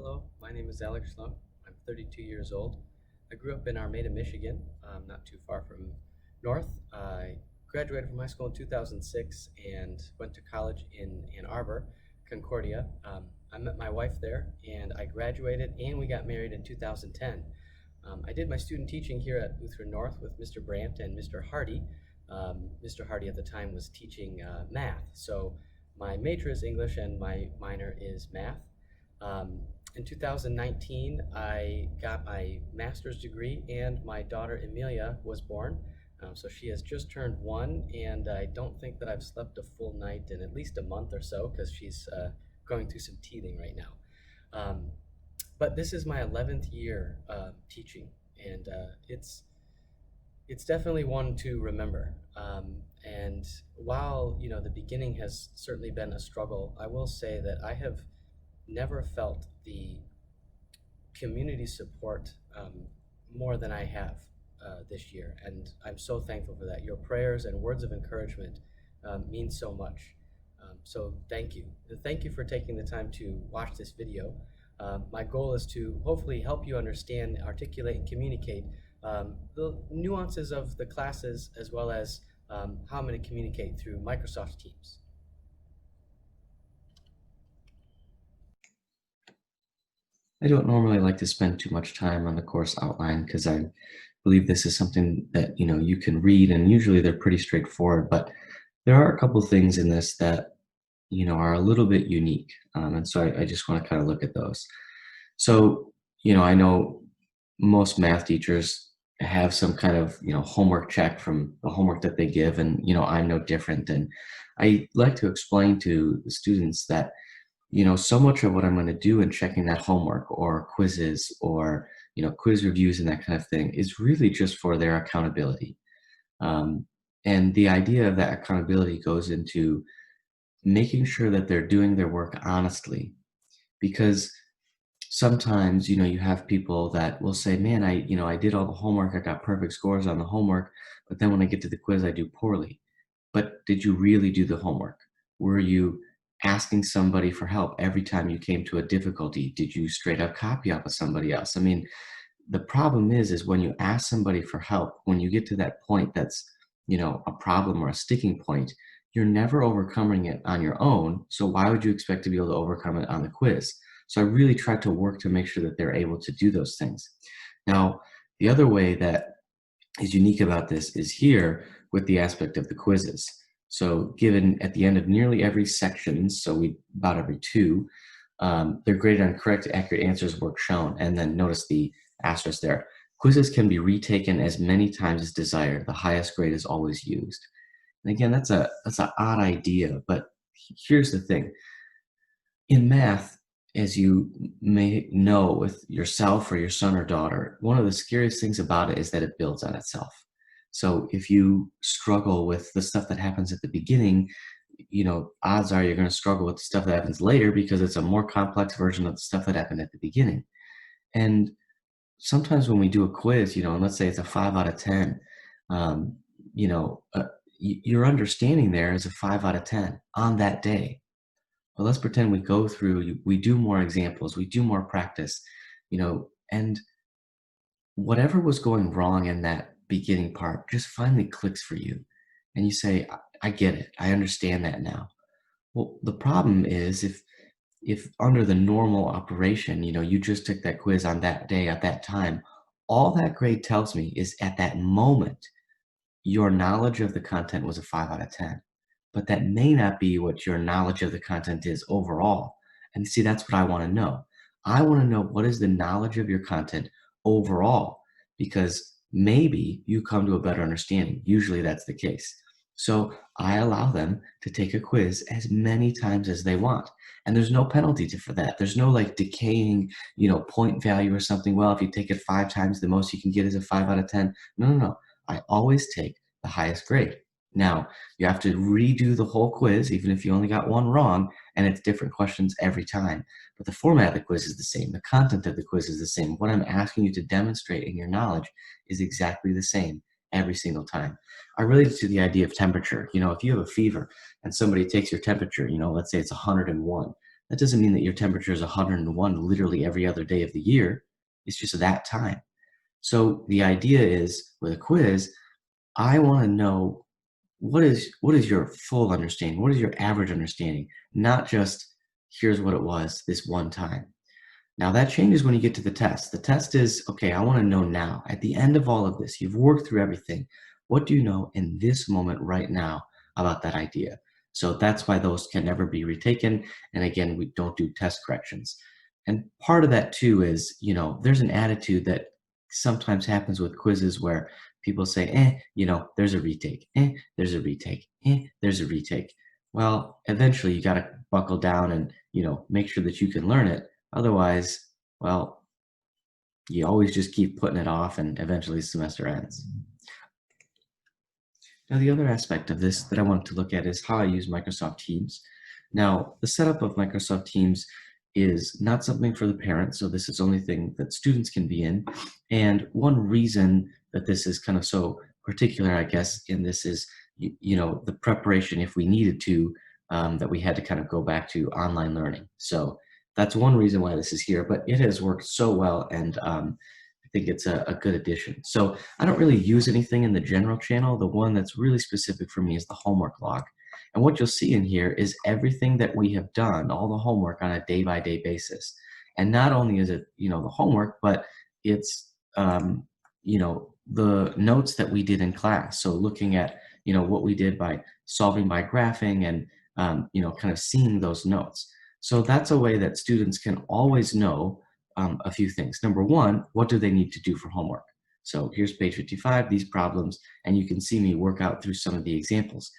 Hello, my name is Alex Schlump. I'm 32 years old. I grew up in Armada, Michigan, not too far from North. I graduated from high school in 2006 and went to college in Ann Arbor, Concordia. I met my wife there and I graduated and we got married in 2010. I did my student teaching here at Lutheran North with Mr. Brandt and Mr. Hardy. Mr. Hardy at the time was teaching math. So my major is English and my minor is math. Um, in 2019, I got my master's degree, and my daughter Emilia was born. So she has just turned 1, and I don't think that I've slept a full night in at least a month or so because she's going through some teething right now. Um, but this is my 11th year teaching, and it's definitely one to remember. And while the beginning has certainly been a struggle, I will say that I have never felt the community support more than I have this year, and I'm so thankful for that. Your prayers and words of encouragement mean so much. So thank you. And thank you for taking the time to watch this video. My goal is to hopefully help you understand, articulate, and communicate the nuances of the classes as well as how I'm going to communicate through Microsoft Teams. I don't normally like to spend too much time on the course outline because I believe this is something that you can read, and usually they're pretty straightforward. But there are a couple things in this that are a little bit unique, and so I just want to kind of look at those. So I know most math teachers have some kind of homework check from the homework that they give, and I'm no different. And I like to explain to the students that so much of what I'm going to do in checking that homework or quizzes or, quiz reviews and that kind of thing is really just for their accountability. Um, and the idea of that accountability goes into making sure that they're doing their work honestly, because sometimes, you have people that will say, man, I did all the homework. I got perfect scores on the homework, but then when I get to the quiz, I do poorly. But did you really do the homework? Were you asking somebody for help every time you came to a difficulty? Did you straight up copy off of somebody else? I mean, the problem is when you ask somebody for help, when you get to that point that's, a problem or a sticking point, you're never overcoming it on your own. So why would you expect to be able to overcome it on the quiz? So I really try to work to make sure that they're able to do those things. Now, the other way that is unique about this is here with the aspect of the quizzes. So given at the end of nearly every section, so about every two, they're graded on correct, accurate answers, work shown. And then notice the asterisk there. Quizzes can be retaken as many times as desired. The highest grade is always used. And again, that's an odd idea, but here's the thing. In math, as you may know with yourself or your son or daughter, one of the scariest things about it is that it builds on itself. So if you struggle with the stuff that happens at the beginning, odds are you're going to struggle with the stuff that happens later because it's a more complex version of the stuff that happened at the beginning. And sometimes when we do a quiz, and let's say it's a 5 out of 10, um, your understanding there is a 5 out of 10 on that day. But let's pretend we go through, we do more examples, we do more practice, and whatever was going wrong in that beginning part just finally clicks for you. And you say, I get it. I understand that now. Well, the problem is if under the normal operation, you just took that quiz on that day at that time, all that grade tells me is at that moment, your knowledge of the content was a 5 out of 10. But that may not be what your knowledge of the content is overall. And see, that's what I want to know. I want to know what is the knowledge of your content overall, because maybe you come to a better understanding. Usually that's the case. So I allow them to take a quiz as many times as they want. And there's no penalty for that. There's no like decaying, point value or something. Well, if you take it 5 times, the most you can get is a 5 out of 10. No. I always take the highest grade. Now, you have to redo the whole quiz, even if you only got one wrong, and it's different questions every time. But the format of the quiz is the same. The content of the quiz is the same. What I'm asking you to demonstrate in your knowledge is exactly the same every single time. I relate it to the idea of temperature. If you have a fever and somebody takes your temperature, let's say it's 101, That doesn't mean that your temperature is 101 literally every other day of the year. It's just that time. So the idea is with a quiz, I want to know what is your full understanding? What is your average understanding? Not just here's what it was this one time. Now that changes when you get to the test. The test is, okay, I want to know now. At the end of all of this, you've worked through everything. What do you know in this moment right now about that idea? So that's why those can never be retaken. And again, we don't do test corrections. And part of that too is, there's an attitude that sometimes happens with quizzes where people say, there's a retake, there's a retake, there's a retake. Well, eventually you got to buckle down and, make sure that you can learn it. Otherwise, well, you always just keep putting it off and eventually the semester ends. Now, the other aspect of this that I wanted to look at is how I use Microsoft Teams. Now, the setup of Microsoft Teams is not something for the parents, so this is only thing that students can be in. And one reason that this is kind of so particular, I guess, in this is, the preparation if we needed to, that we had to kind of go back to online learning. So that's one reason why this is here, but it has worked so well, and I think it's a good addition. So I don't really use anything in the general channel. The one that's really specific for me is the homework log. And what you'll see in here is everything that we have done, all the homework on a day-by-day basis. And not only is it, the homework, but it's, the notes that we did in class. So looking at, what we did by solving by graphing and, kind of seeing those notes. So that's a way that students can always know a few things. Number one, what do they need to do for homework? So here's page 55, these problems, and you can see me work out through some of the examples.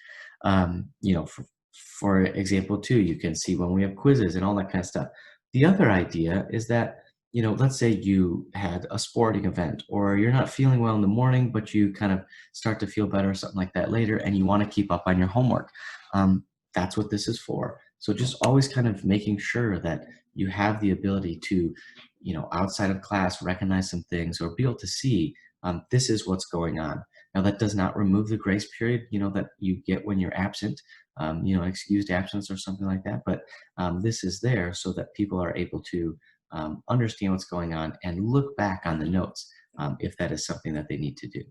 For example, too, you can see when we have quizzes and all that kind of stuff. The other idea is that, let's say you had a sporting event or you're not feeling well in the morning, but you kind of start to feel better or something like that later, and you want to keep up on your homework. That's what this is for. So just always kind of making sure that you have the ability to, outside of class, recognize some things or be able to see this is what's going on. Now, that does not remove the grace period, that you get when you're absent, excused absence or something like that. But this is there so that people are able to understand what's going on and look back on the notes if that is something that they need to do.